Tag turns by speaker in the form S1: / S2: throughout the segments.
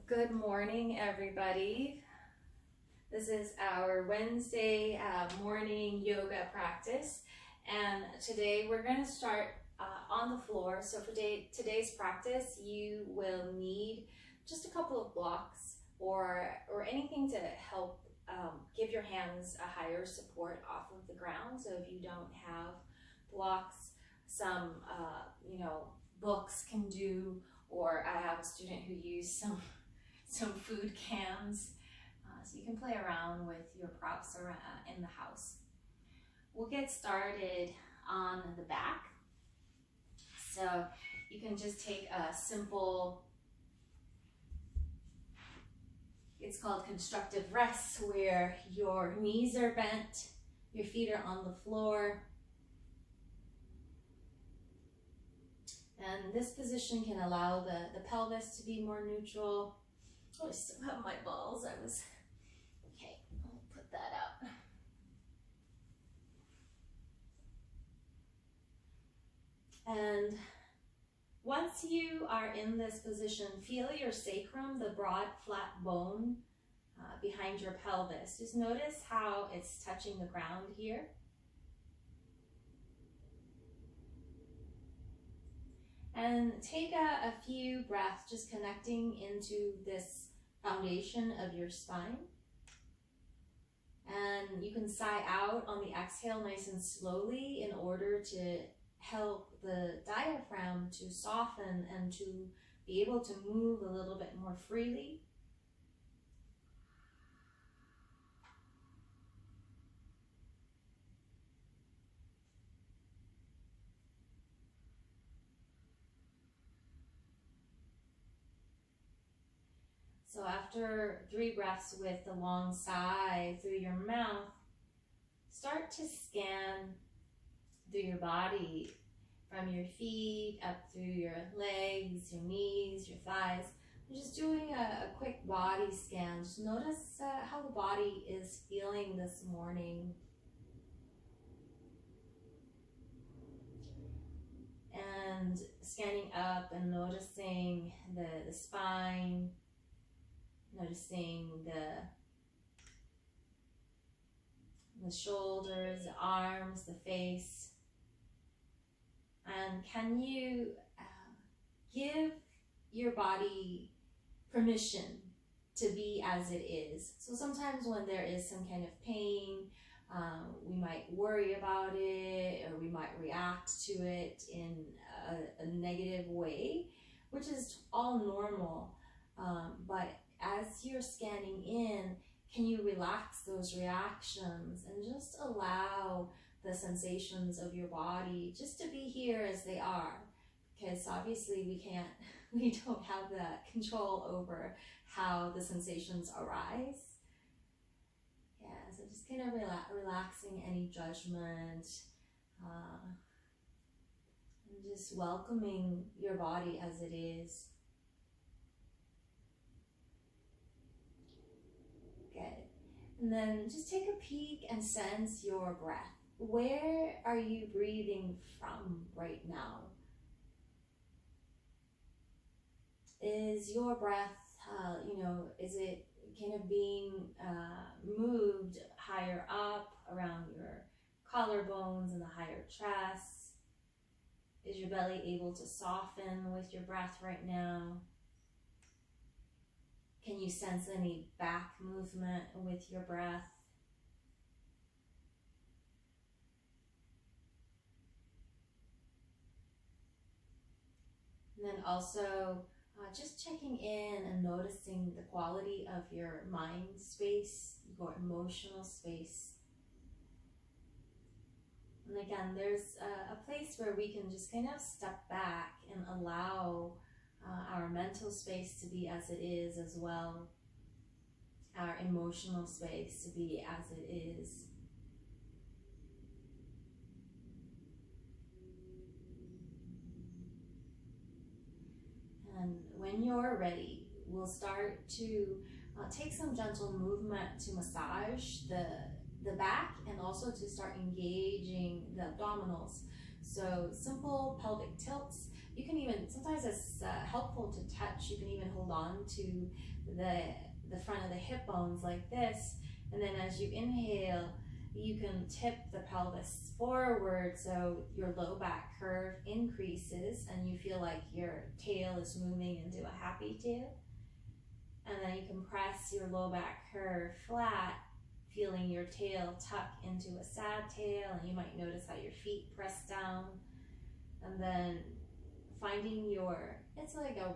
S1: Good morning, everybody. This is our Wednesday morning yoga practice, and today we're going to start on the floor. So for today's practice, you will need just a couple of blocks or anything to help give your hands a higher support off of the ground. So if you don't have blocks, some books can do, or I have a student who used some food cans, so you can play around with your props around, in the house. We'll get started on the back. So you can just take a simple, it's called constructive rest, where your knees are bent, your feet are on the floor. And this position can allow the pelvis to be more neutral. Oh, I still have my balls. Okay, I'll put that up. And once you are in this position, feel your sacrum, the broad, flat bone behind your pelvis. Just notice how it's touching the ground here. And take a few breaths, just connecting into this foundation of your spine. And you can sigh out on the exhale nice and slowly in order to help the diaphragm to soften and to be able to move a little bit more freely. So after 3 breaths with the long sigh through your mouth, start to scan through your body, from your feet up through your legs, your knees, your thighs. You're just doing a quick body scan. Just notice how the body is feeling this morning. And scanning up and noticing the spine, noticing the shoulders, the arms, the face. And can you give your body permission to be as it is? So sometimes when there is some kind of pain, we might worry about it, or we might react to it in a negative way, which is all normal. But as you're scanning in, can you relax those reactions and just allow the sensations of your body just to be here as they are? Because obviously we don't have that control over how the sensations arise. Yeah, so just kind of relaxing any judgment, and just welcoming your body as it is. And then just take a peek and sense your breath. Where are you breathing from right now? Is your breath, is it kind of being moved higher up around your collarbones and the higher chest? Is your belly able to soften with your breath right now? Can you sense any back movement with your breath? And then also just checking in and noticing the quality of your mind space, your emotional space. And again, there's a place where we can just kind of step back and allow our mental space to be as it is as well, our emotional space to be as it is. And when you're ready, we'll start to take some gentle movement to massage the back, and also to start engaging the abdominals. So simple pelvic tilts. You can even, sometimes it's helpful to touch. You can even hold on to the front of the hip bones like this. And then as you inhale, you can tip the pelvis forward so your low back curve increases and you feel like your tail is moving into a happy tail. And then you can press your low back curve flat, feeling your tail tuck into a sad tail, and you might notice how your feet press down. And then finding it's like a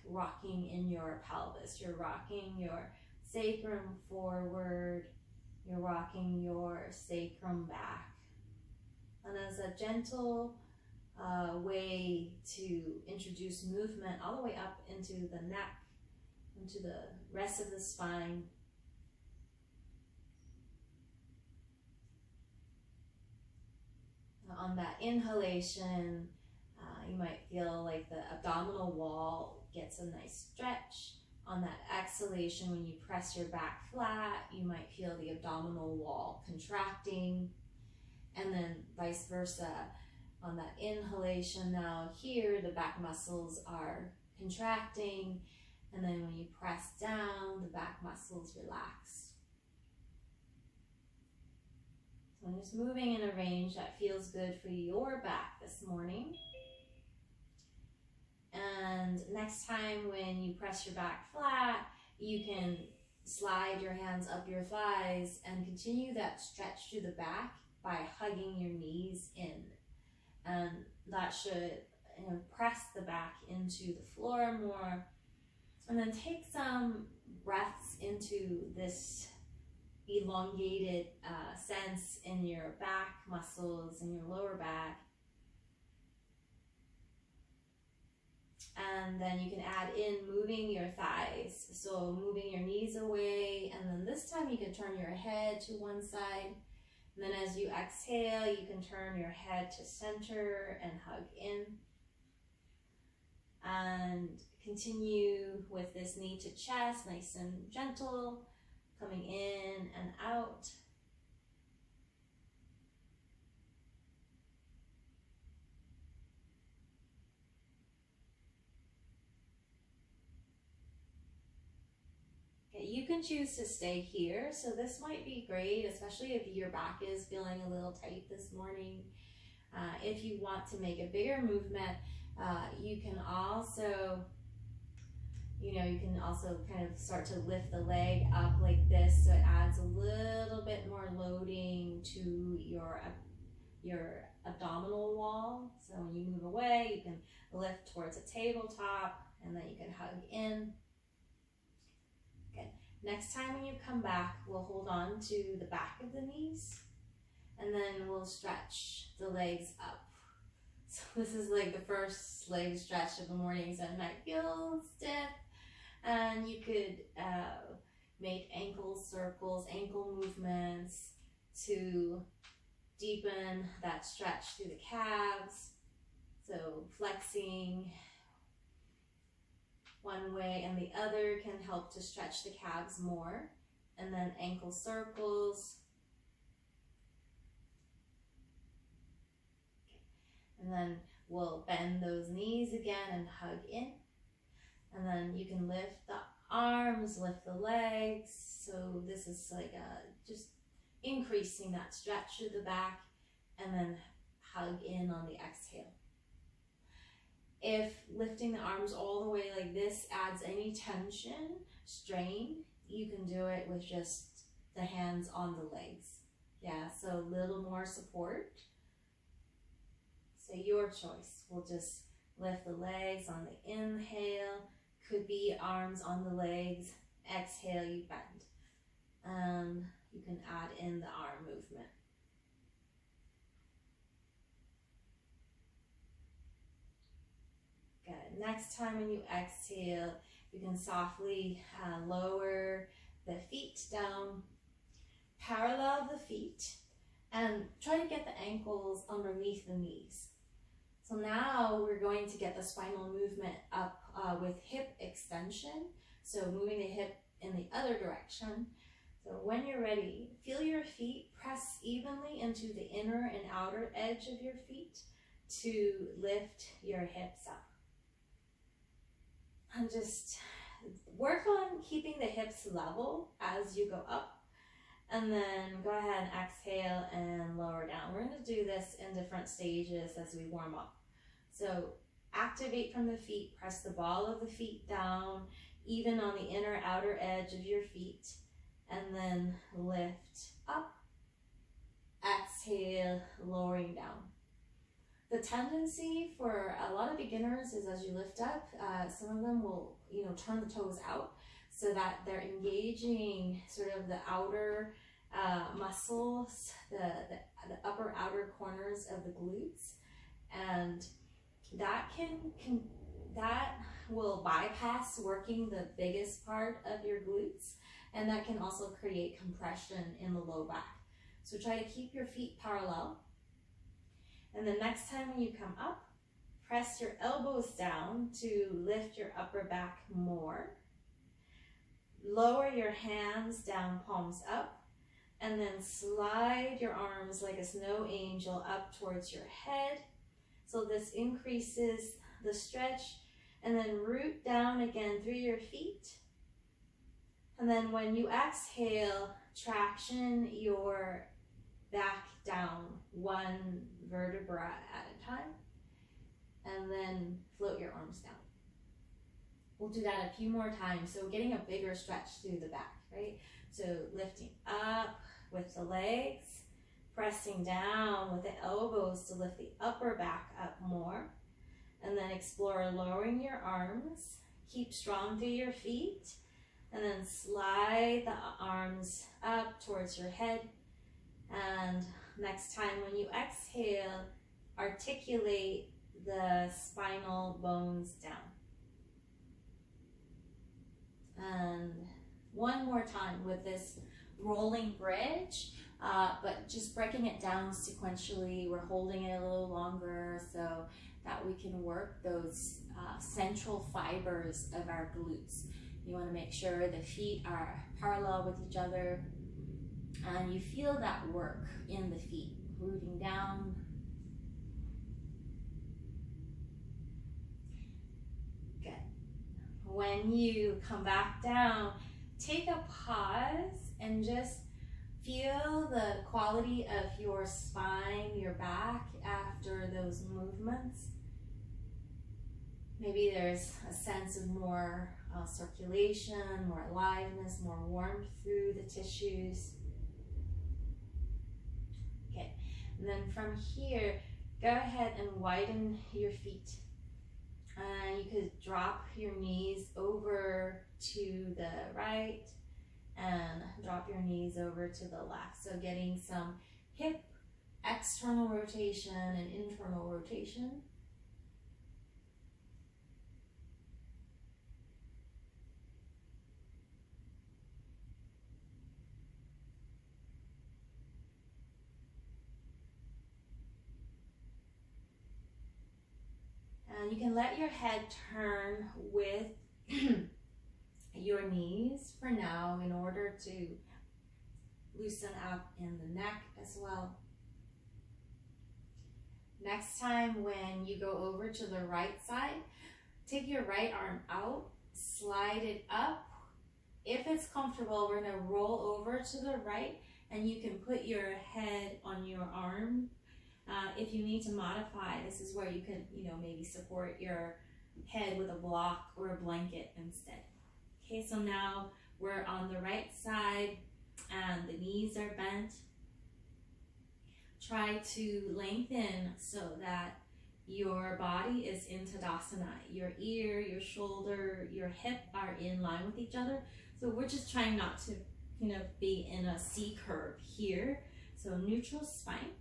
S1: rocking in your pelvis. You're rocking your sacrum forward, you're rocking your sacrum back. And as a gentle way to introduce movement all the way up into the neck, into the rest of the spine. On that inhalation, you might feel like the abdominal wall gets a nice stretch. On that exhalation, when you press your back flat, you might feel the abdominal wall contracting. And then vice versa. On that inhalation, now here, the back muscles are contracting. And then when you press down, the back muscles relax. So I'm just moving in a range that feels good for your back this morning. And next time when you press your back flat, you can slide your hands up your thighs and continue that stretch to the back by hugging your knees in. And that should press the back into the floor more. And then take some breaths into this elongated sense in your back muscles and your lower back. And then you can add in moving your thighs. So moving your knees away, and then this time you can turn your head to one side. And then as you exhale, you can turn your head to center and hug in. And continue with this knee to chest, nice and gentle, coming in and out. Okay, you can choose to stay here. So this might be great, especially if your back is feeling a little tight this morning. If you want to make a bigger movement, you can also kind of start to lift the leg up like this, so it adds a little bit more loading to your abdominal wall. So when you move away, you can lift towards a tabletop, and then you can hug in. Okay. Next time when you come back, we'll hold on to the back of the knees, and then we'll stretch the legs up. So this is like the first leg stretch of the morning, so it might feel stiff. And you could make ankle circles, ankle movements to deepen that stretch through the calves. So flexing one way and the other can help to stretch the calves more. And then ankle circles. And then we'll bend those knees again and hug in. And then you can lift the arms, lift the legs. So this is like just increasing that stretch to the back, and then hug in on the exhale. If lifting the arms all the way like this adds any tension, strain, you can do it with just the hands on the legs. Yeah, so a little more support. So your choice. We'll just lift the legs on the inhale. Could be arms on the legs. Exhale, you bend. You can add in the arm movement. Good. Next time when you exhale, you can softly lower the feet down, parallel the feet, and try to get the ankles underneath the knees. So now we're going to get the spinal movement up with hip extension. So moving the hip in the other direction. So when you're ready, feel your feet press evenly into the inner and outer edge of your feet. to lift your hips up. And just work on keeping the hips level as you go up. And then go ahead and exhale and lower down. We're going to do this in different stages as we warm up. So activate from the feet, press the ball of the feet down, even on the inner outer edge of your feet, and then lift up, exhale, lowering down. The tendency for a lot of beginners is as you lift up, some of them will, turn the toes out so that they're engaging sort of the outer muscles, the upper outer corners of the glutes, and that that will bypass working the biggest part of your glutes, and that can also create compression in the low back. So try to keep your feet parallel. And the next time when you come up, press your elbows down to lift your upper back more. Lower your hands down, palms up, and then slide your arms like a snow angel up towards your head. So this increases the stretch, and then root down again through your feet. And then when you exhale, traction your back down one vertebra at a time, and then float your arms down. We'll do that a few more times. So getting a bigger stretch through the back, right? So lifting up with the legs, pressing down with the elbows to lift the upper back up more, and then explore lowering your arms. Keep strong through your feet, and then slide the arms up towards your head. And next time when you exhale, articulate the spinal bones down. And one more time with this rolling bridge, but just breaking it down sequentially. We're holding it a little longer so that we can work those central fibers of our glutes. You want to make sure the feet are parallel with each other, and you feel that work in the feet, rooting down. Good. When you come back down, take a pause and just feel the quality of your spine, your back after those movements. Maybe there's a sense of more circulation, more aliveness, more warmth through the tissues. Okay, and then from here, go ahead and widen your feet. You could drop your knees over to the right and drop your knees over to the left. So getting some hip external rotation and internal rotation. And you can let your head turn with your knees for now in order to loosen up in the neck as well. Next time when you go over to the right side, take your right arm out, slide it up. If it's comfortable, we're going to roll over to the right, and you can put your head on your arm. If you need to modify, this is where you can, maybe support your head with a block or a blanket instead. Okay, so now we're on the right side and the knees are bent. Try to lengthen so that your body is in Tadasana. Your ear, your shoulder, your hip are in line with each other. So we're just trying not to be in a C curve here. So neutral spine.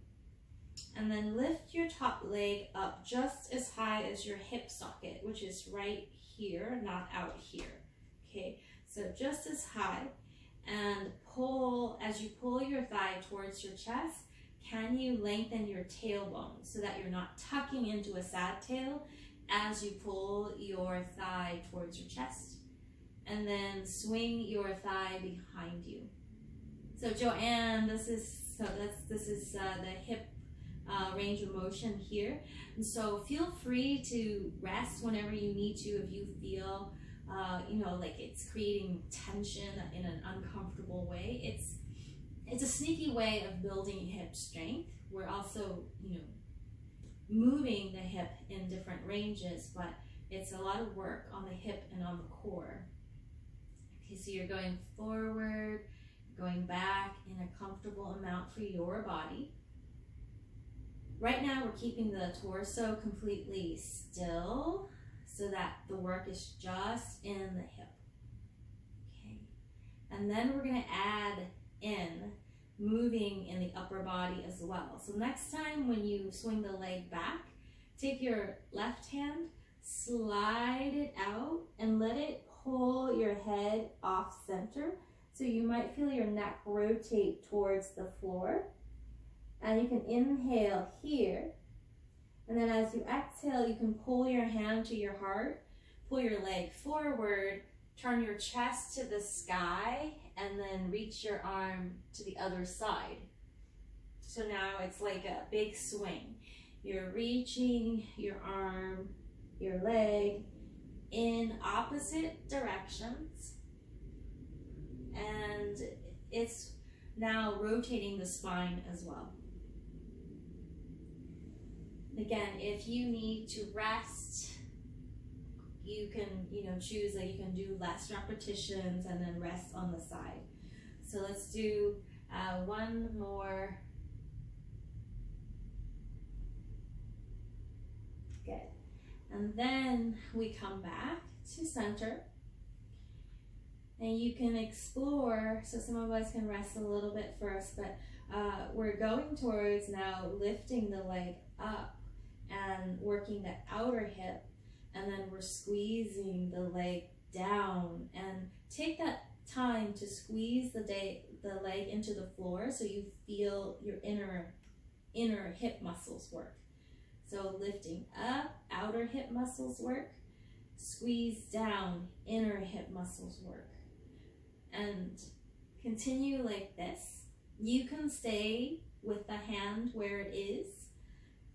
S1: And then lift your top leg up just as high as your hip socket, which is right here, not out here. Okay, so just as high, and pull, as you pull your thigh towards your chest, can you lengthen your tailbone so that you're not tucking into a sad tail as you pull your thigh towards your chest, and then swing your thigh behind you. So Joanne, this is the hip range of motion here. And so feel free to rest whenever you need to if you feel, like it's creating tension in an uncomfortable way. It's a sneaky way of building hip strength. We're also, moving the hip in different ranges, but it's a lot of work on the hip and on the core. Okay, so you're going forward, going back in a comfortable amount for your body. Right now we're keeping the torso completely still so that the work is just in the hip. Okay, and then we're going to add in moving in the upper body as well. So next time when you swing the leg back, take your left hand, slide it out, and let it pull your head off center. So you might feel your neck rotate towards the floor. And you can inhale here. And then as you exhale, you can pull your hand to your heart, pull your leg forward, turn your chest to the sky, and then reach your arm to the other side. So now it's like a big swing. You're reaching your arm, your leg in opposite directions. And it's now rotating the spine as well. Again, if you need to rest, you can, choose that you can do less repetitions and then rest on the side. So let's do one more. Good. And then we come back to center. And you can explore, so some of us can rest a little bit first, but we're going towards now lifting the leg up and working the outer hip, and then we're squeezing the leg down, and take that time to squeeze the leg into the floor so you feel your inner hip muscles work. So lifting up, outer hip muscles work, squeeze down, inner hip muscles work. And continue like this. You can stay with the hand where it is.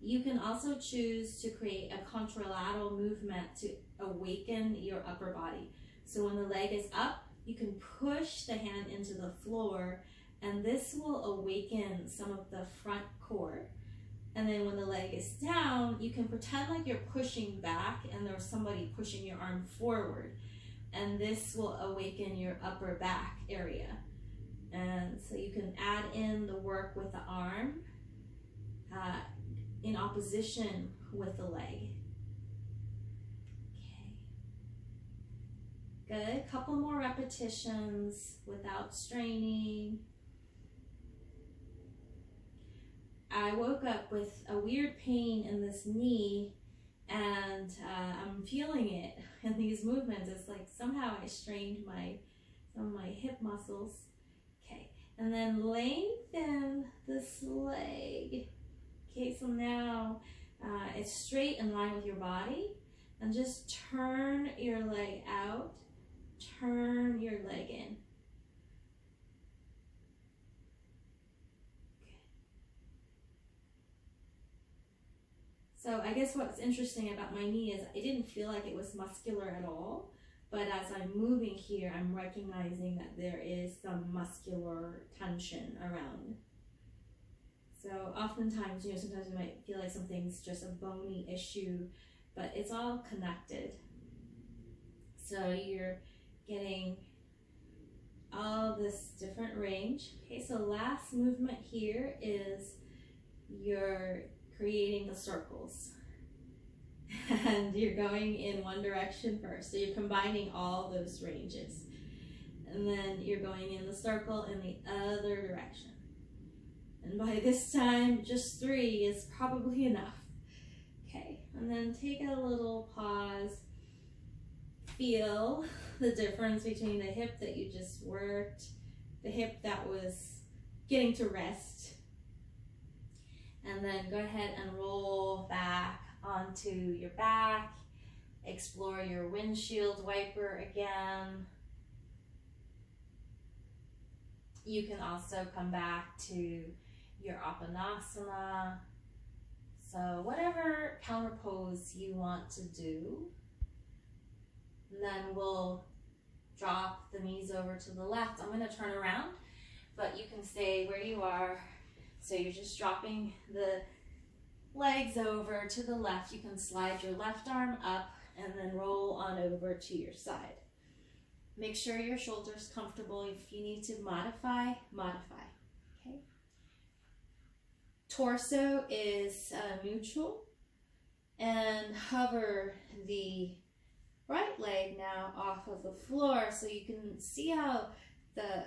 S1: You can also choose to create a contralateral movement to awaken your upper body. So when the leg is up, you can push the hand into the floor, and this will awaken some of the front core. And then when the leg is down, you can pretend like you're pushing back and there's somebody pushing your arm forward. And this will awaken your upper back area. And so you can add in the work with the arm in opposition with the leg. Okay. Good. Couple more repetitions without straining. I woke up with a weird pain in this knee, and I'm feeling it in these movements. It's like somehow I strained some of my hip muscles. Okay, and then lengthen this leg. Okay, so now it's straight in line with your body, and just turn your leg out, turn your leg in. So I guess what's interesting about my knee is I didn't feel like it was muscular at all, but as I'm moving here, I'm recognizing that there is some muscular tension around. So oftentimes, sometimes you might feel like something's just a bony issue, but it's all connected. So you're getting all this different range. Okay, so last movement here is you're creating the circles. And you're going in one direction first. So you're combining all those ranges. And then you're going in the circle in the other direction. And by this time, just 3 is probably enough. Okay, and then take a little pause. Feel the difference between the hip that you just worked, the hip that was getting to rest. And then go ahead and roll back onto your back. Explore your windshield wiper again. You can also come back to your Apanasana. So whatever counter pose you want to do, and then we'll drop the knees over to the left. I'm going to turn around, but you can stay where you are. So you're just dropping the legs over to the left. You can slide your left arm up and then roll on over to your side. Make sure your shoulder's comfortable. If you need to modify, modify. Okay. Torso is neutral, and hover the right leg now off of the floor so you can see how the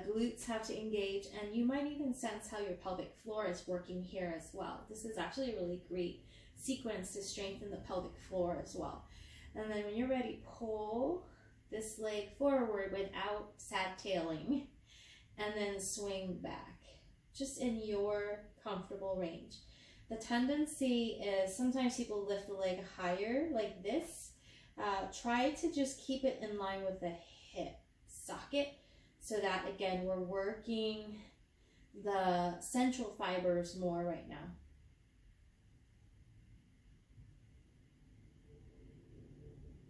S1: glutes have to engage, and you might even sense how your pelvic floor is working here as well. This is actually a really great sequence to strengthen the pelvic floor as well. And then when you're ready, pull this leg forward without sad tailing, and then swing back, just in your comfortable range. The tendency is sometimes people lift the leg higher like this. Try to just keep it in line with the hip socket, so that again we're working the central fibers more right now.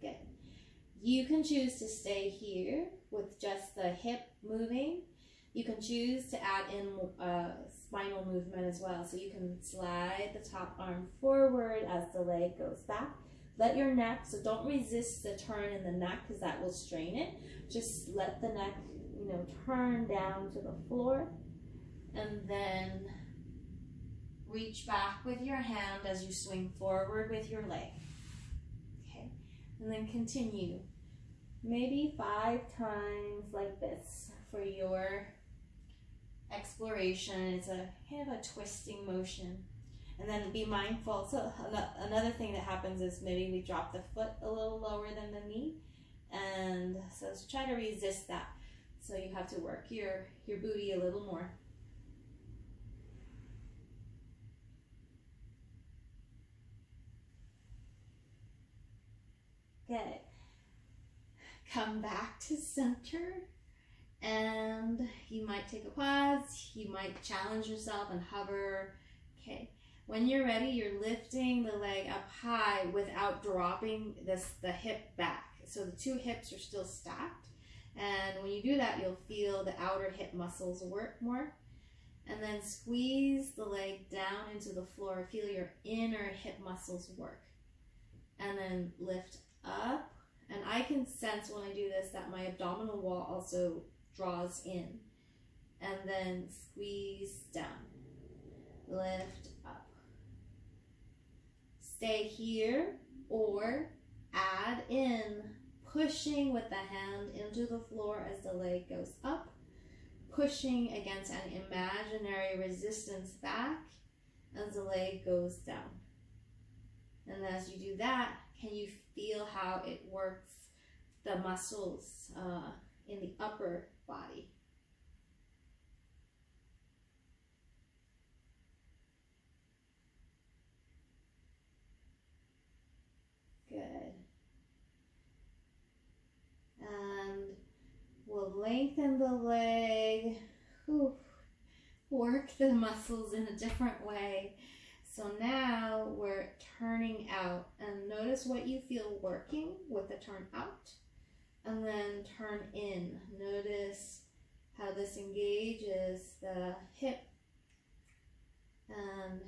S1: Good. You can choose to stay here with just the hip moving. You can choose to add in spinal movement as well. So you can slide the top arm forward as the leg goes back. Let your neck, so don't resist the turn in the neck because that will strain it. Just let the neck, turn down to the floor, and then reach back with your hand as you swing forward with your leg. Okay, and then continue. Maybe 5 times like this for your exploration. It's a kind of a twisting motion. And then be mindful. So another thing that happens is maybe we drop the foot a little lower than the knee. And so try to resist that. So you have to work your booty a little more. Good. Come back to center. And you might take a pause. You might challenge yourself and hover. Okay. When you're ready, you're lifting the leg up high without dropping the hip back. So the 2 hips are still stacked. And when you do that, you'll feel the outer hip muscles work more. And then squeeze the leg down into the floor. Feel your inner hip muscles work. And then lift up. And I can sense when I do this that my abdominal wall also draws in. And then squeeze down. Lift up. Stay here or add in pushing with the hand into the floor as the leg goes up, pushing against an imaginary resistance back as the leg goes down. And as you do that, can you feel how it works the muscles in the upper body? Good. And we'll lengthen the leg. Whew. Work the muscles in a different way. So now we're turning out, and notice what you feel working with the turn out, and then turn in. Notice how this engages the hip, and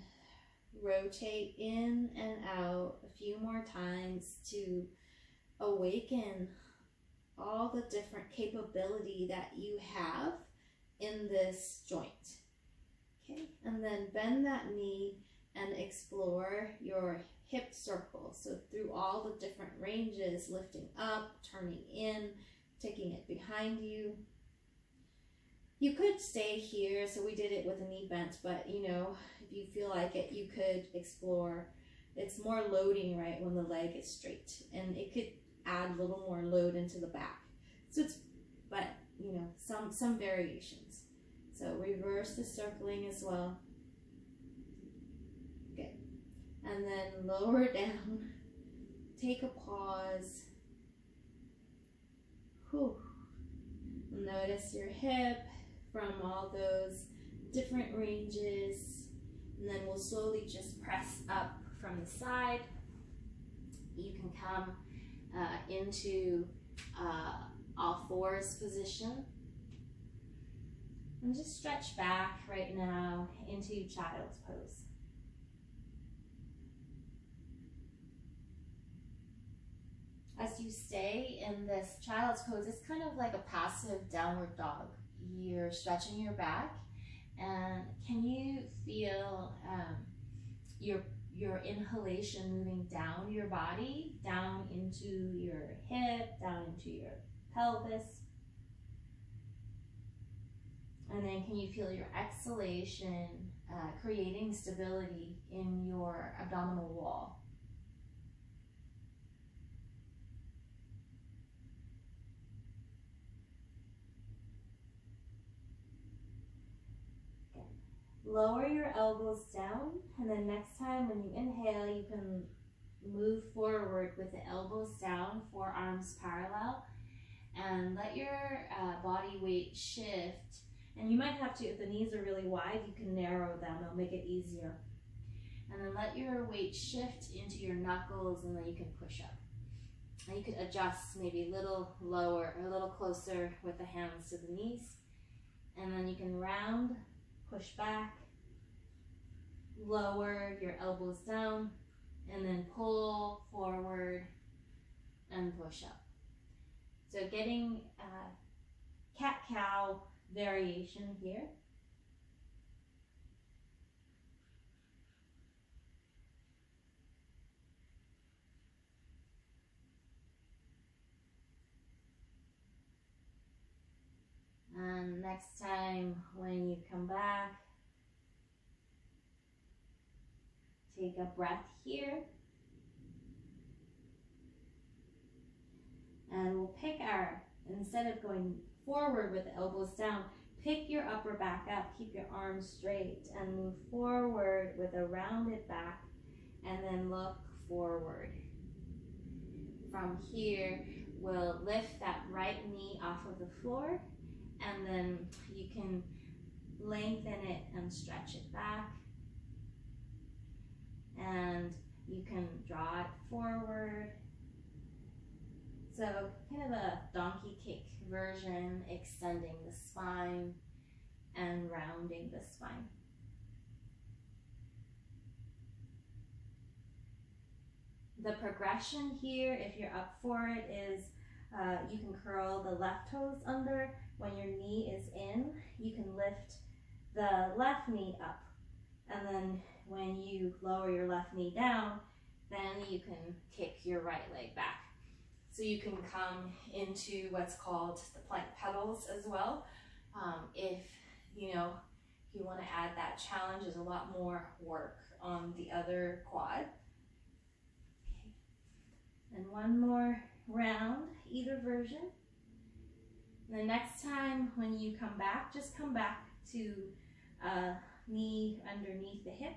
S1: rotate in and out a few more times to awaken all the different capability that you have in this joint. Okay, and then bend that knee and explore your hip circle. So through all the different ranges, lifting up, turning in, taking it behind you. You could stay here, so we did it with a knee bent, but if you feel like it, you could explore. It's more loading, right, when the leg is straight, and it could add a little more load into the back. So some variations. So reverse the circling as well. Good. And then lower down. Take a pause. Whew. Notice your hip from all those different ranges. And then we'll slowly just press up from the side. You can come into all fours position. And just stretch back right now into child's pose. As you stay in this child's pose, it's kind of like a passive downward dog. You're stretching your back, and can you feel your inhalation moving down your body, down into your hip, down into your pelvis? And then can you feel your exhalation creating stability in your abdominal wall? Lower your elbows down, and then next time when you inhale, you can move forward with the elbows down, forearms parallel, and let your body weight shift. And you might have to, if the knees are really wide, you can narrow them, it'll make it easier. And then let your weight shift into your knuckles, and then you can push up. And you could adjust maybe a little lower, or a little closer with the hands to the knees. And then you can round, push back, lower your elbows down, and then pull forward and push up. So getting cat-cow variation here. And next time when you come back, take a breath here. And we'll pick instead of going forward with the elbows down, pick your upper back up, keep your arms straight, and move forward with a rounded back, and then look forward. From here, we'll lift that right knee off of the floor, and then you can lengthen it and stretch it back. And you can draw it forward. So kind of a donkey kick version, extending the spine and rounding the spine. The progression here, if you're up for it, is you can curl the left toes under. When your knee is in, you can lift the left knee up. And then when you lower your left knee down, then you can kick your right leg back. So you can come into what's called the plank pedals as well. If you want to add that challenge, there's a lot more work on the other quad. Okay. And one more round, either version. And the next time when you come back, just come back to knee underneath the hip.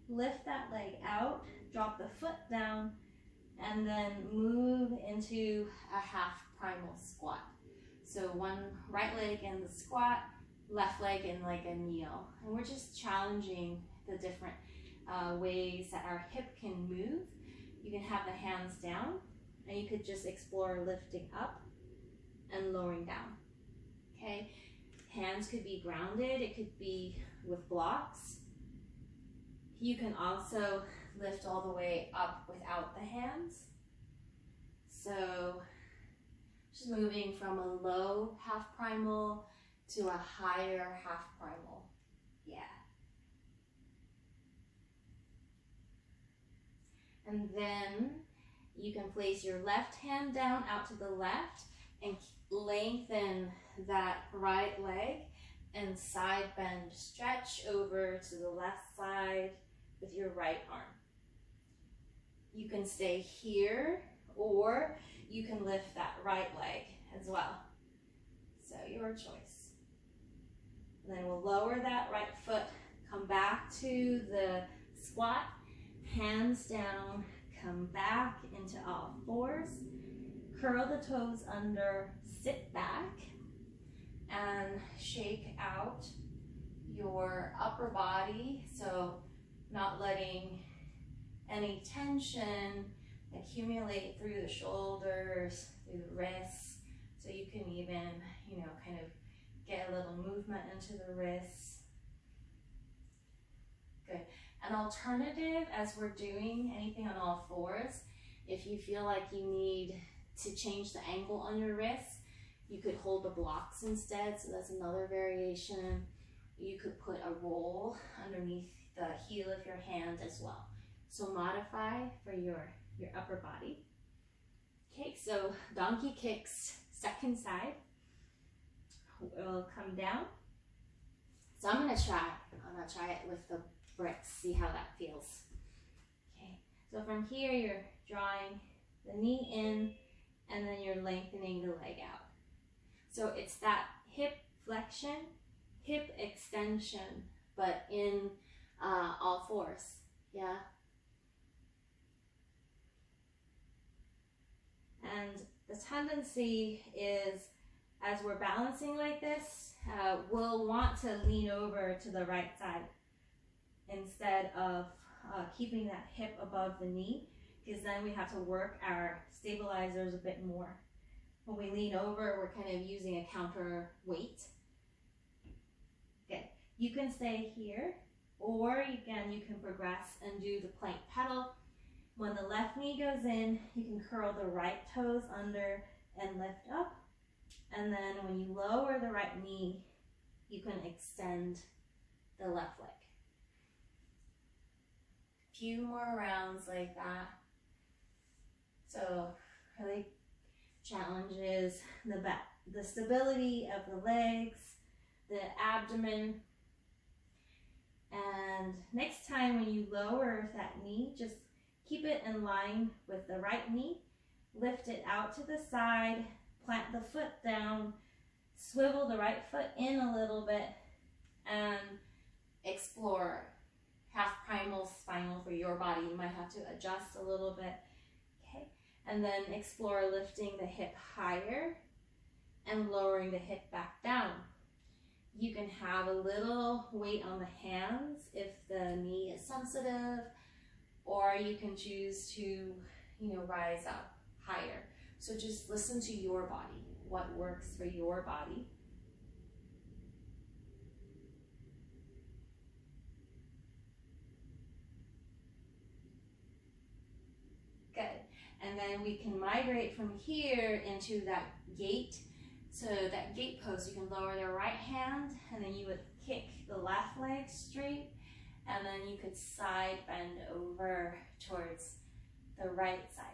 S1: Lift that leg out, drop the foot down, and then move into a half primal squat. So one right leg in the squat, left leg in like a kneel. And we're just challenging the different ways that our hip can move. You can have the hands down, and you could just explore lifting up and lowering down. Okay, hands could be grounded, it could be with blocks. You can also lift all the way up without the hands. So just moving from a low half primal to a higher half primal. Yeah. And then you can place your left hand down out to the left and lengthen that right leg and side bend. Stretch over to the left side with your right arm. You can stay here, or you can lift that right leg as well. So your choice. And then we'll lower that right foot, come back to the squat, hands down, come back into all fours, curl the toes under, sit back, and shake out your upper body. So not letting any tension accumulate through the shoulders, through the wrists. So you can even, kind of get a little movement into the wrists. Good. An alternative, as we're doing anything on all fours, if you feel like you need to change the angle on your wrists, you could hold the blocks instead. So that's another variation. You could put a roll underneath the heel of your hand as well. So modify for your upper body. Okay, so donkey kicks, second side. We'll come down. So I'm gonna try it with the bricks, see how that feels. Okay, so from here you're drawing the knee in and then you're lengthening the leg out. So it's that hip flexion, hip extension, but in all fours, yeah? And the tendency is, as we're balancing like this, we'll want to lean over to the right side instead of keeping that hip above the knee, because then we have to work our stabilizers a bit more. When we lean over, we're kind of using a counter weight. Good. You can stay here, or again, you can progress and do the plank pedal. When the left knee goes in, you can curl the right toes under and lift up. And then when you lower the right knee, you can extend the left leg. Few more rounds like that. So really challenges the back, the stability of the legs, the abdomen. And next time when you lower that knee, just keep it in line with the right knee. Lift it out to the side, plant the foot down, swivel the right foot in a little bit, and explore half primal spinal for your body. You might have to adjust a little bit. Okay, and then explore lifting the hip higher and lowering the hip back down. You can have a little weight on the hands if the knee is sensitive, or you can choose to, rise up higher. So just listen to your body, what works for your body. Good. And then we can migrate from here into that gate. So that gate pose, you can lower the right hand and then you would kick the left leg straight, and then you could side bend over towards the right side.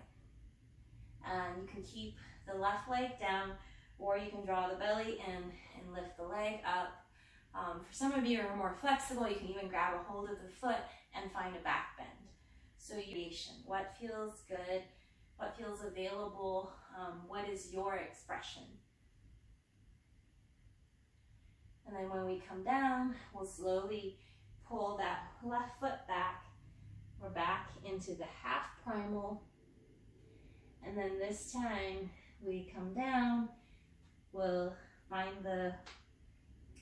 S1: And you can keep the left leg down, or you can draw the belly in and lift the leg up. For some of you who are more flexible, you can even grab a hold of the foot and find a back bend. So what feels good, what feels available, what is your expression? And then when we come down, we'll slowly pull that left foot back. We're back into the half primal. And then this time we come down, we'll find the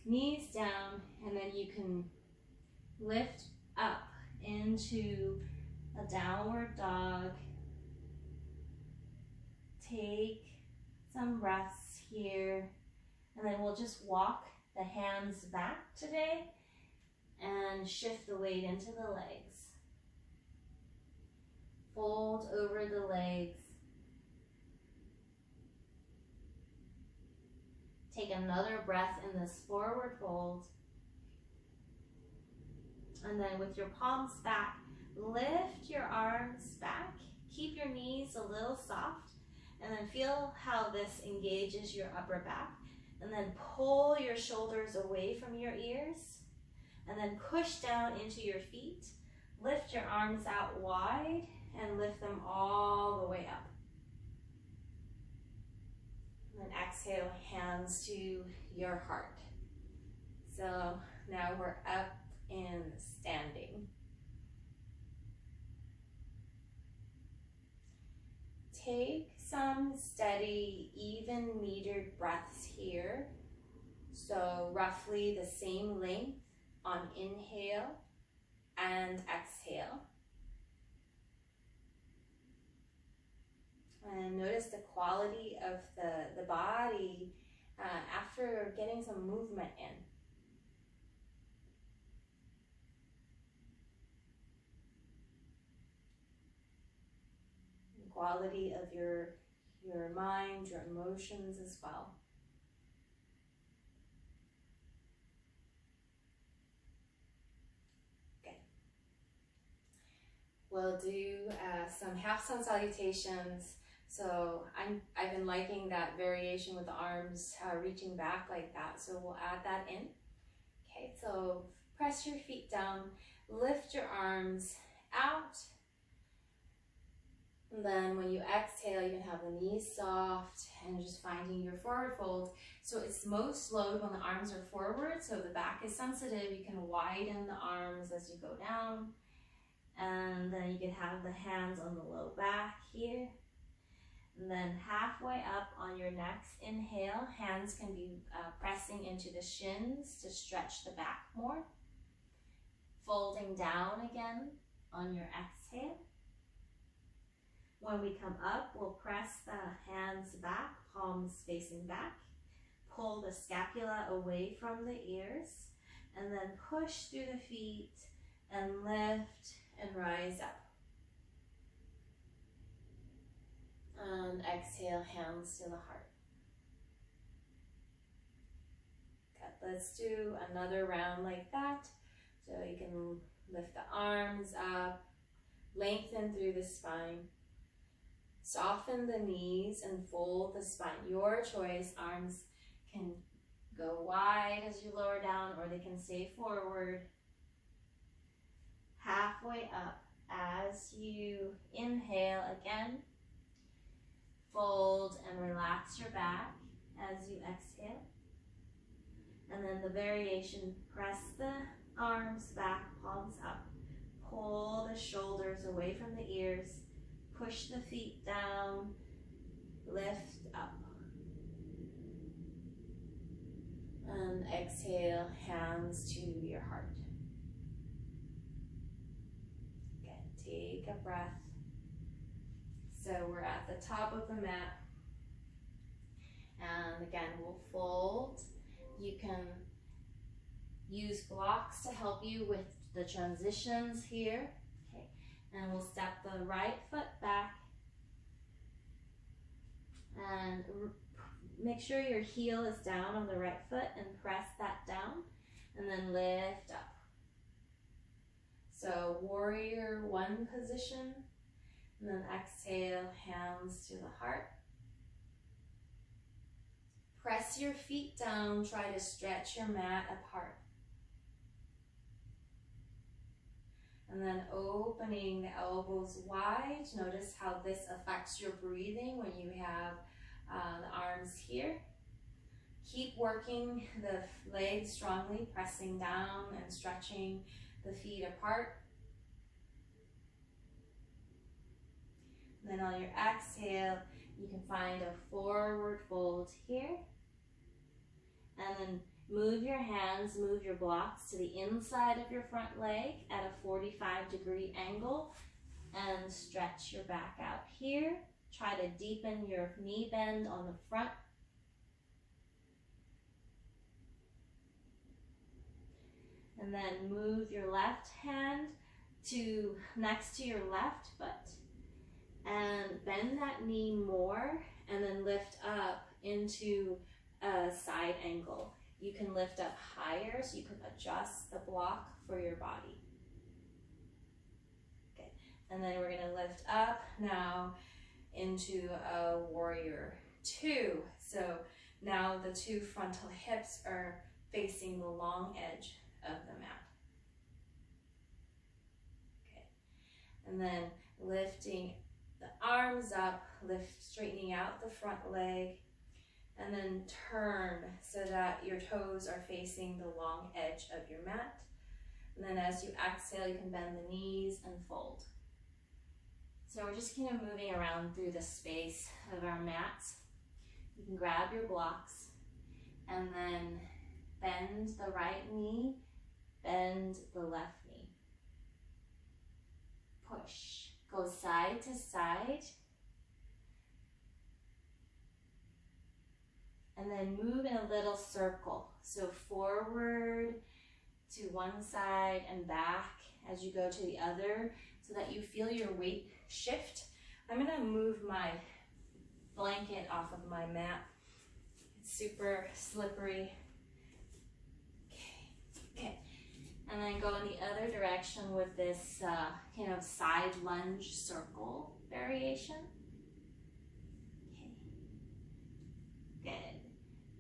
S1: knees down, and then you can lift up into a downward dog. Take some breaths here, and then we'll just walk the hands back today and shift the weight into the legs. Fold over the legs. Take another breath in this forward fold. And then with your palms back, lift your arms back. Keep your knees a little soft. And then feel how this engages your upper back. And then pull your shoulders away from your ears. And then push down into your feet. Lift your arms out wide and lift them all the way up. And then exhale, hands to your heart. So now we're up and standing. Take some steady, even metered breaths here. So roughly the same length on inhale. and exhale. And notice the quality of the body after getting some movement in. The quality of your mind, your emotions as well. We'll do some half sun salutations. So I've been liking that variation with the arms reaching back like that. So we'll add that in. Okay, so press your feet down, lift your arms out. And then when you exhale, you can have the knees soft and just finding your forward fold. So it's most load when the arms are forward. So the back is sensitive. You can widen the arms as you go down. And then you can have the hands on the low back here. And then halfway up on your next inhale, hands can be pressing into the shins to stretch the back more. Folding down again on your exhale. When we come up, we'll press the hands back, palms facing back. Pull the scapula away from the ears. And then push through the feet and lift and rise up. And exhale, hands to the heart. Good. Let's do another round like that. So you can lift the arms up, lengthen through the spine. Soften the knees and fold the spine. Your choice. Arms can go wide as you lower down, or they can stay forward. Halfway up as you inhale again. Fold and relax your back as you exhale. And then the variation, press the arms back, palms up. Pull the shoulders away from the ears. Push the feet down. Lift up. And exhale, hands to your heart. Good. Take a breath. So we're at the top of the mat. And again, we'll fold. You can use blocks to help you with the transitions here. Okay. And we'll step the right foot back. And make sure your heel is down on the right foot and press that down. And then lift up. So warrior one position. And then exhale, hands to the heart. Press your feet down, try to stretch your mat apart. And then opening the elbows wide. Notice how this affects your breathing when you have the arms here. Keep working the legs strongly, pressing down and stretching the feet apart. Then on your exhale, you can find a forward fold here. And then move your hands, move your blocks to the inside of your front leg at a 45-degree angle. And stretch your back out here. Try to deepen your knee bend on the front. And then move your left hand to next to your left foot. And bend that knee more and then lift up into a side angle. You can lift up higher so you can adjust the block for your body. Okay, and then we're gonna lift up now into a warrior two. So now the two frontal hips are facing the long edge of the mat. Okay, and then lifting the arms up, straightening out the front leg, and then turn so that your toes are facing the long edge of your mat. And then as you exhale, you can bend the knees and fold. So we're just kind of moving around through the space of our mats. You can grab your blocks and then bend the right knee, bend the left knee. push. Go side to side. And then move in a little circle. So forward to one side and back as you go to the other so that you feel your weight shift. I'm gonna move my blanket off of my mat. It's super slippery. Okay. And then go in the other direction with this kind of side lunge circle variation. Okay. Good.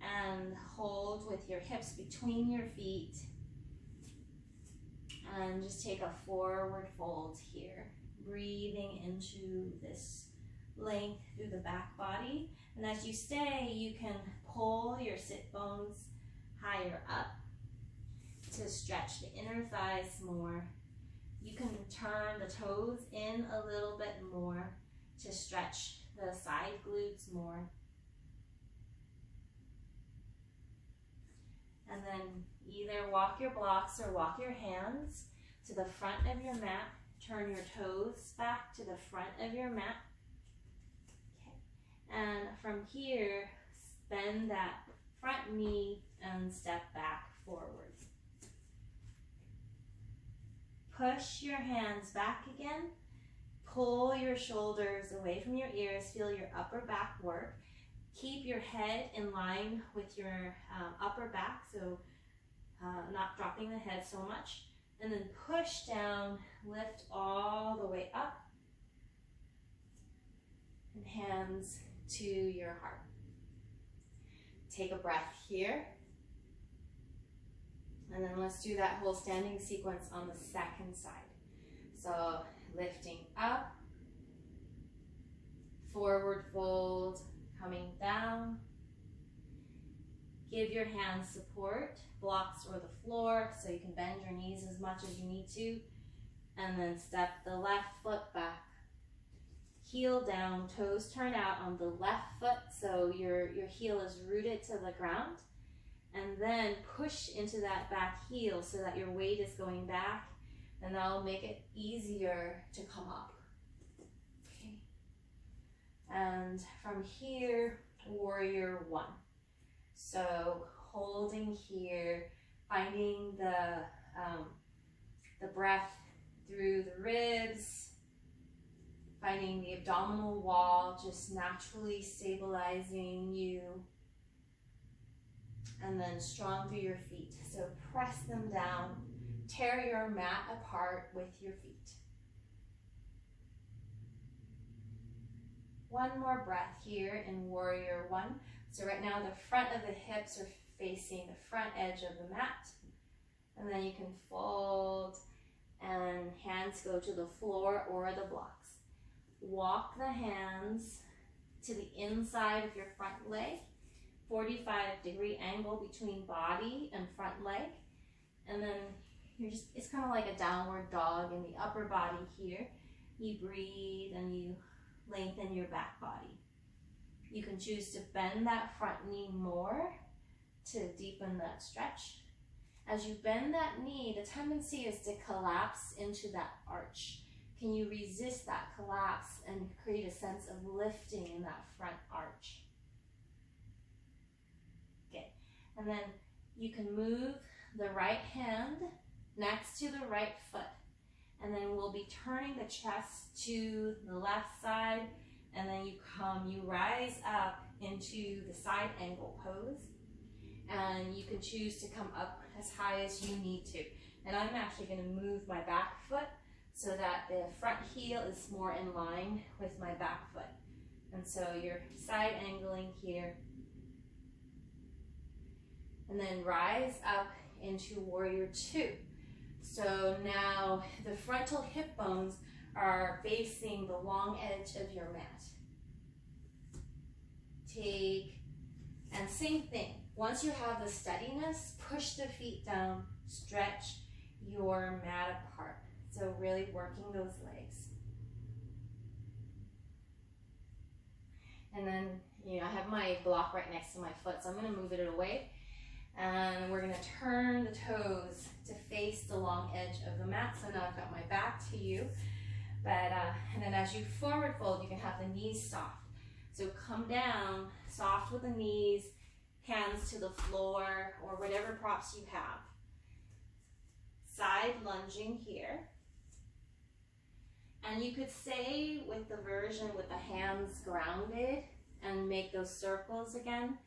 S1: And hold with your hips between your feet. And just take a forward fold here. Breathing into this length through the back body. And as you stay, you can pull your sit bones higher up to stretch the inner thighs more. You can turn the toes in a little bit more to stretch the side glutes more. And then either walk your blocks or walk your hands to the front of your mat. Turn your toes back to the front of your mat. Okay. And from here, bend that front knee and step back forward. Push your hands back again. Pull your shoulders away from your ears. Feel your upper back work. Keep your head in line with your upper back, so not dropping the head so much. And then push down, lift all the way up. And hands to your heart. Take a breath here. And then let's do that whole standing sequence on the second side. So lifting up, forward fold, coming down. Give your hands support, blocks or the floor, so you can bend your knees as much as you need to. And then step the left foot back. Heel down, toes turn out on the left foot, so your heel is rooted to the ground. And then push into that back heel so that your weight is going back, and that'll make it easier to come up. Okay. And from here, warrior one. So holding here, finding the breath through the ribs, finding the abdominal wall, just naturally stabilizing you. And then strong through your feet. So press them down, tear your mat apart with your feet. One more breath here in warrior one. So right now the front of the hips are facing the front edge of the mat. And then you can fold and hands go to the floor or the blocks. Walk the hands to the inside of your front leg. 45-degree angle between body and front leg. And then it's kind of like a downward dog in the upper body here. You breathe and you lengthen your back body. You can choose to bend that front knee more to deepen that stretch. As you bend that knee, the tendency is to collapse into that arch. Can you resist that collapse and create a sense of lifting in that front arch? Okay, and then you can move the right hand next to the right foot. And then we'll be turning the chest to the left side, and then you rise up into the side angle pose. And you can choose to come up as high as you need to. And I'm actually going to move my back foot so that the front heel is more in line with my back foot. And so you're side angling here. And then rise up into warrior two. So now the frontal hip bones are facing the long edge of your mat. Take, and same thing. Once you have the steadiness, push the feet down, stretch your mat apart. So really working those legs. And then, I have my block right next to my foot, so I'm going to move it away. And we're going to turn the toes to face the long edge of the mat. So now I've got my back to you. And then as you forward fold, you can have the knees soft. So come down, soft with the knees, hands to the floor or whatever props you have. Side lunging here. And you could stay with the version with the hands grounded and make those circles again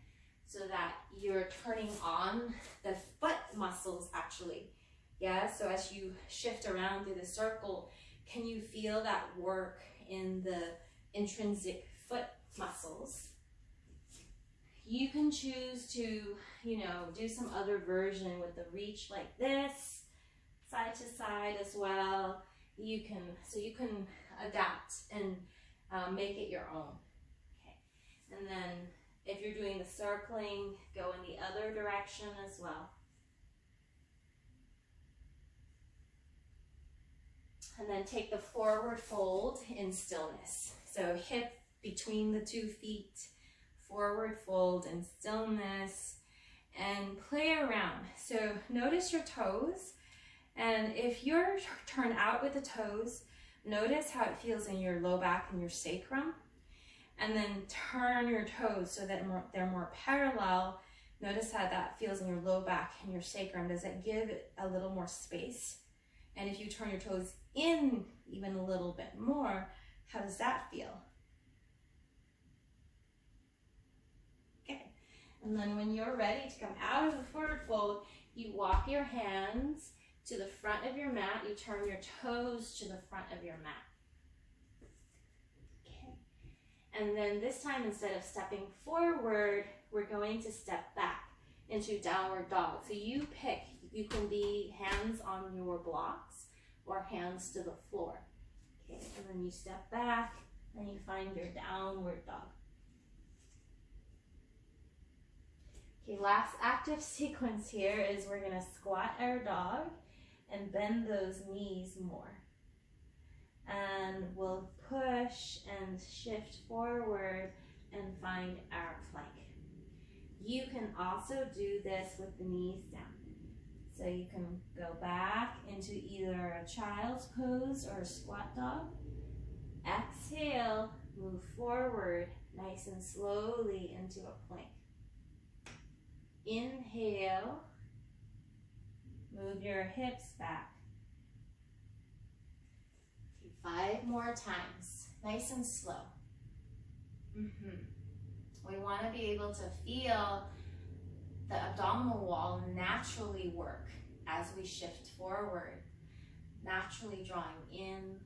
S1: so that you're turning on the foot muscles actually. Yeah, so as you shift around through the circle, can you feel that work in the intrinsic foot muscles? You can choose to, do some other version with the reach like this, side to side as well. You can adapt and make it your own. Okay, and then if you're doing the circling, go in the other direction as well. And then take the forward fold in stillness. So hip between the 2 feet, forward fold in stillness, and play around. So notice your toes, and if you're turned out with the toes, notice how it feels in your low back and your sacrum, and then turn your toes so that they're more parallel. Notice how that feels in your low back and your sacrum. Does it give it a little more space? And if you turn your toes in even a little bit more, how does that feel? Okay, and then when you're ready to come out of the forward fold, you walk your hands to the front of your mat, you turn your toes to the front of your mat. Okay, and then this time, instead of stepping forward, we're going to step back into downward dog. So you pick, you can be hands on your blocks or hands to the floor. Okay, and then you step back and you find your downward dog. Okay, last active sequence here is we're gonna squat our dog and bend those knees more. And we'll push and shift forward and find our plank. You can also do this with the knees down. So you can go back into either a child's pose or a squat dog. Exhale, move forward nice and slowly into a plank. Inhale, move your hips back. 5 more times, nice and slow. We want to be able to feel the abdominal wall naturally work as we shift forward, naturally drawing in.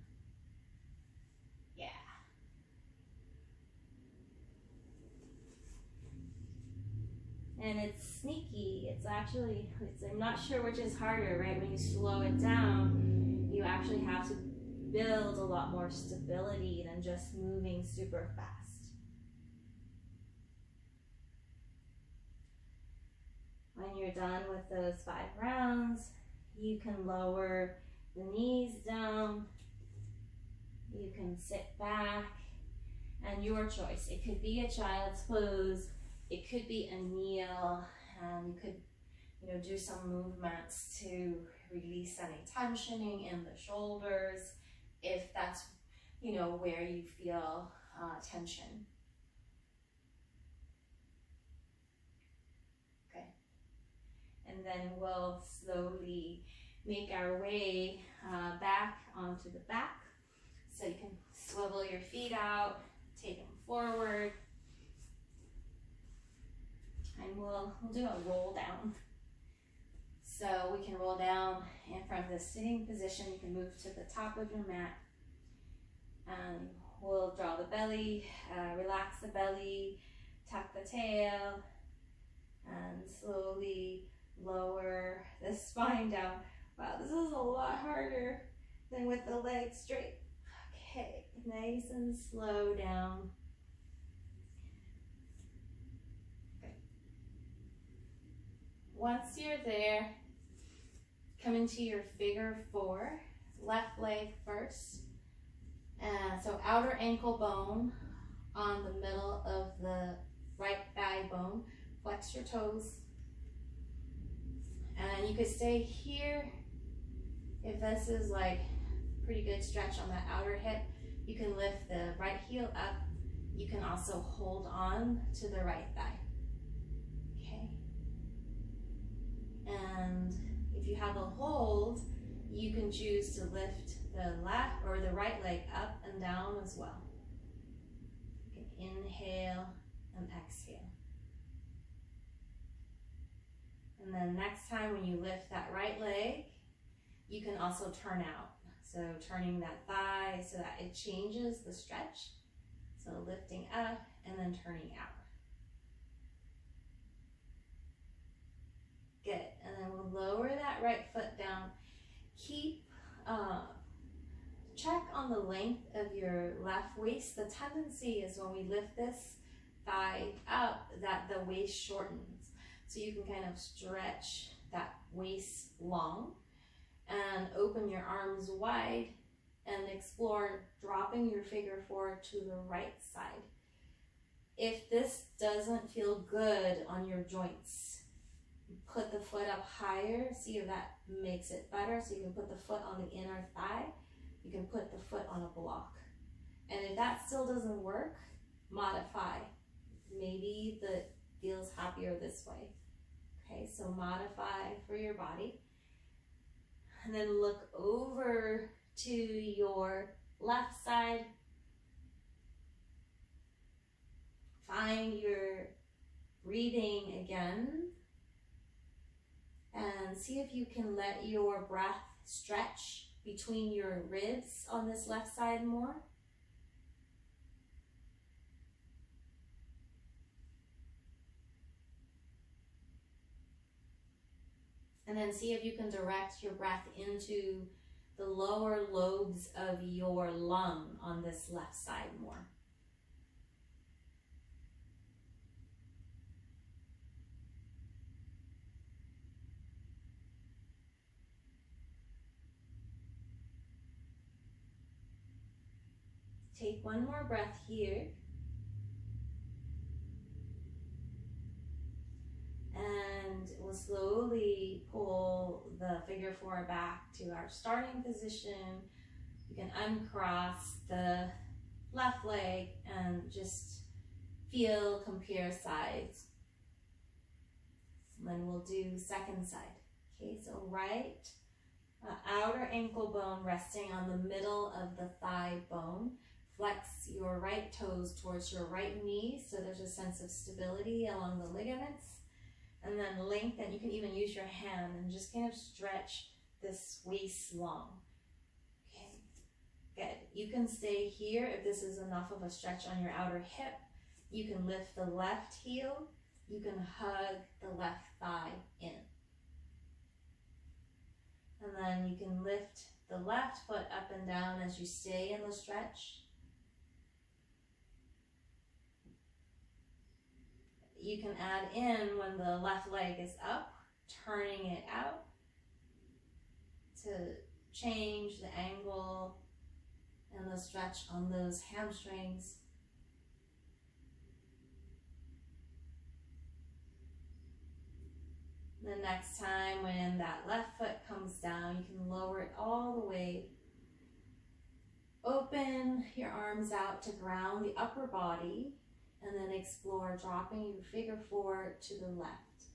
S1: Yeah. And it's sneaky. I'm not sure which is harder, right? When you slow it down, you actually have to build a lot more stability than just moving super fast. When you're done with those 5 rounds, you can lower the knees down. You can sit back, and your choice. It could be a child's pose. It could be a kneel. You could, do some movements to release any tensioning in the shoulders, if that's, where you feel tension. Okay. And then we'll slowly make our way back onto the back. So you can swivel your feet out, take them forward. And we'll do a roll down. So we can roll down, and from the sitting position, you can move to the top of your mat. And we'll draw the belly, relax the belly, tuck the tail, and slowly lower the spine down. Wow, this is a lot harder than with the legs straight. Okay, nice and slow down. Okay. Once you're there, come into your figure 4, left leg first. So outer ankle bone on the middle of the right thigh bone. Flex your toes. And you could stay here if this is like pretty good stretch on that outer hip. You can lift the right heel up. You can also hold on to the right thigh. Okay. And if you have a hold, you can choose to lift the left or the right leg up and down as well. You can inhale and exhale. And then next time when you lift that right leg, you can also turn out. So turning that thigh so that it changes the stretch. So lifting up and then turning out. Good. And then we'll lower that right foot down. Check on the length of your left waist. The tendency is when we lift this thigh up that the waist shortens. So you can kind of stretch that waist long and open your arms wide and explore dropping your figure four to the right side. If this doesn't feel good on your joints, put the foot up higher, see if that makes it better. So you can put the foot on the inner thigh, you can put the foot on a block. And if that still doesn't work, modify. Maybe that feels happier this way. Okay, so modify for your body. And then look over to your left side. Find your breathing again. And see if you can let your breath stretch between your ribs on this left side more. And then see if you can direct your breath into the lower lobes of your lung on this left side more. Take one more breath here. And we'll slowly pull the figure four back to our starting position. You can uncross the left leg and just compare sides. And then we'll do second side. Okay, so right outer ankle bone resting on the middle of the thigh bone. Flex your right toes towards your right knee so there's a sense of stability along the ligaments. And then lengthen. You can even use your hand and just kind of stretch this waist long. Okay, good. You can stay here if this is enough of a stretch on your outer hip. You can lift the left heel. You can hug the left thigh in. And then you can lift the left foot up and down as you stay in the stretch. You can add in when the left leg is up, turning it out to change the angle and the stretch on those hamstrings. The next time when that left foot comes down, you can lower it all the way. Open your arms out to ground the upper body. And then explore dropping your figure four to the left.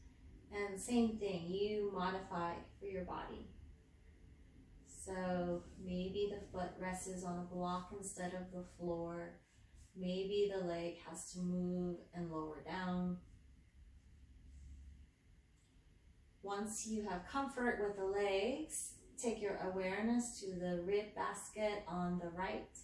S1: And same thing, you modify for your body. So maybe the foot rests on a block instead of the floor. Maybe the leg has to move and lower down. Once you have comfort with the legs, take your awareness to the rib basket on the right.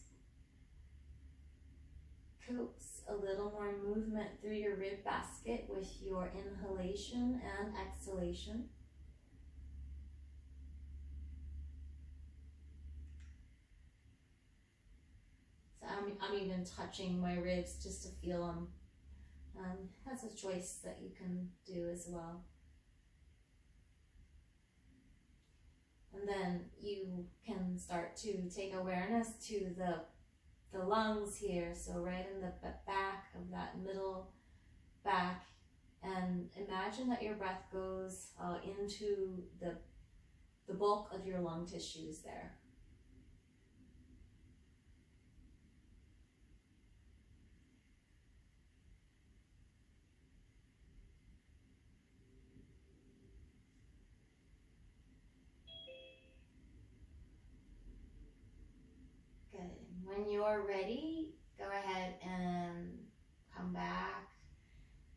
S1: Coax a little more movement through your rib basket with your inhalation and exhalation. So I'm even touching my ribs just to feel them. That's a choice that you can do as well. And then you can start to take awareness to the lungs here, so right in the back of that middle back, and imagine that your breath goes into the bulk of your lung tissues there.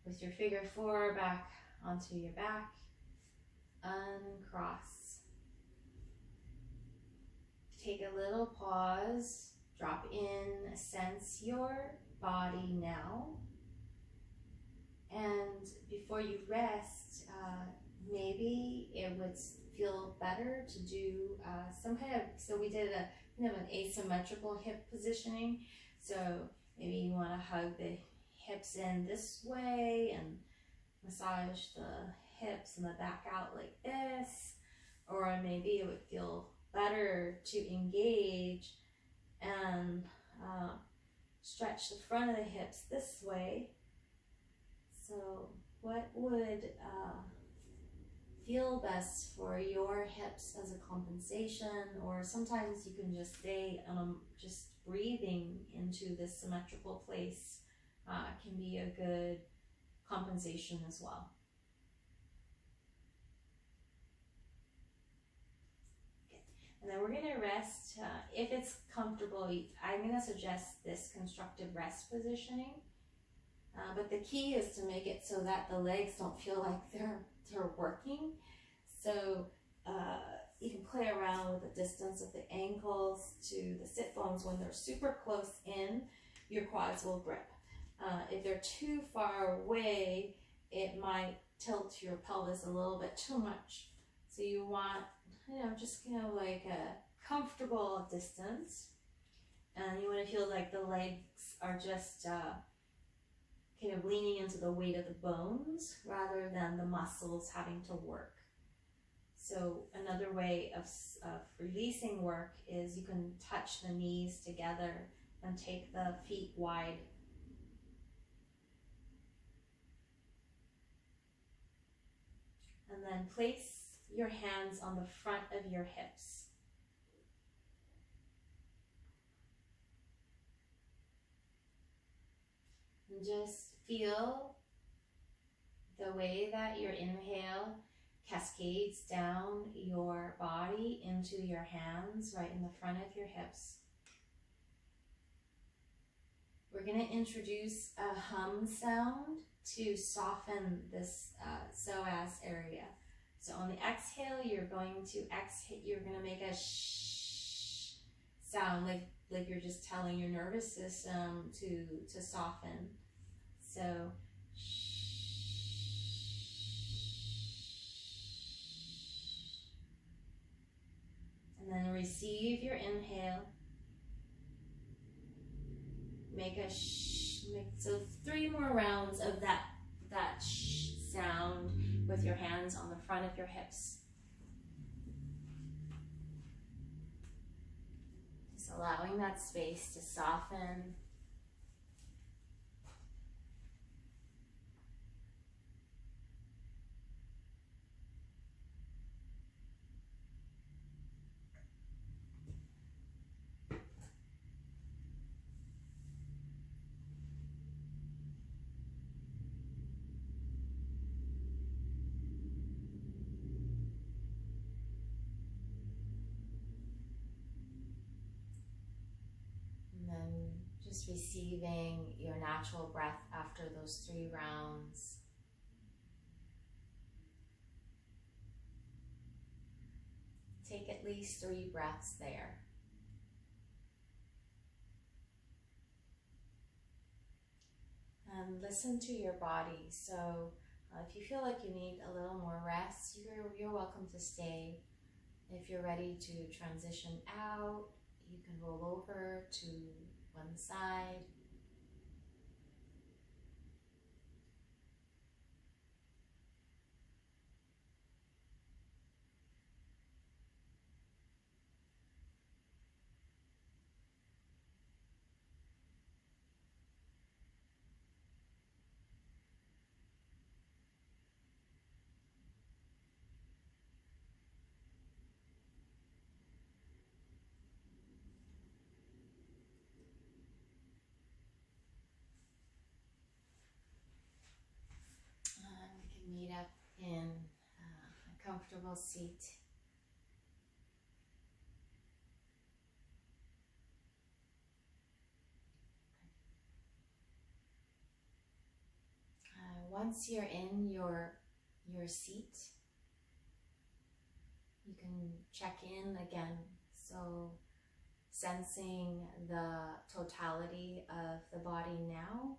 S1: With your figure 4 back onto your back, uncross. Take a little pause, drop in, sense your body now. And before you rest, maybe it would feel better to do some kind of, so we did a kind of an asymmetrical hip positioning. So maybe you want to hug the hips in this way and massage the hips and the back out like this. Or maybe it would feel better to engage and stretch the front of the hips this way. So what would feel best for your hips as a compensation? Or sometimes you can just stay just breathing into this symmetrical place can be a good compensation as well. Okay. And then we're going to rest. If it's comfortable, I'm going to suggest this constructive rest positioning. But the key is to make it so that the legs don't feel like they're working. So you can play around with the distance of the ankles to the sit bones. When they're super close in, your quads will grip. If they're too far away, it might tilt your pelvis a little bit too much. So you want, just kind of like a comfortable distance. And you want to feel like the legs are just kind of leaning into the weight of the bones rather than the muscles having to work. So another way of releasing work is you can touch the knees together and take the feet wide. And then place your hands on the front of your hips. And just feel the way that your inhale cascades down your body into your hands right in the front of your hips. We're going to introduce a hum sound to soften this psoas area. So on the exhale, you're going to make a shh sound, like you're just telling your nervous system to soften. So and then receive your inhale. Make a shh. So 3 more rounds of that shh sound with your hands on the front of your hips. Just allowing that space to soften. Just receiving your natural breath after those 3 rounds. Take at least 3 breaths there. And listen to your body. So if you feel like you need a little more rest, you're welcome to stay. If you're ready to transition out, you can roll over to one side. We can meet up in a comfortable seat. once you're in your seat, you can check in again. So sensing the totality of the body now.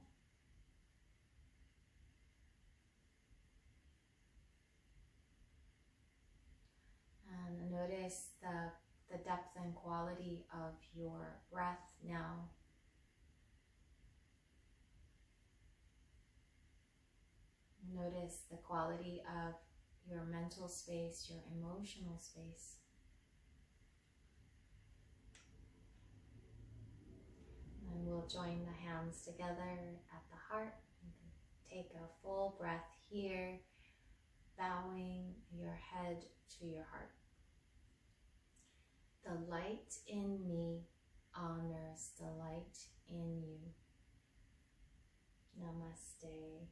S1: And notice the depth and quality of your breath now. Notice the quality of your mental space, your emotional space. And we'll join the hands together at the heart. You can take a full breath here, bowing your head to your heart. The light in me honors the light in you. Namaste.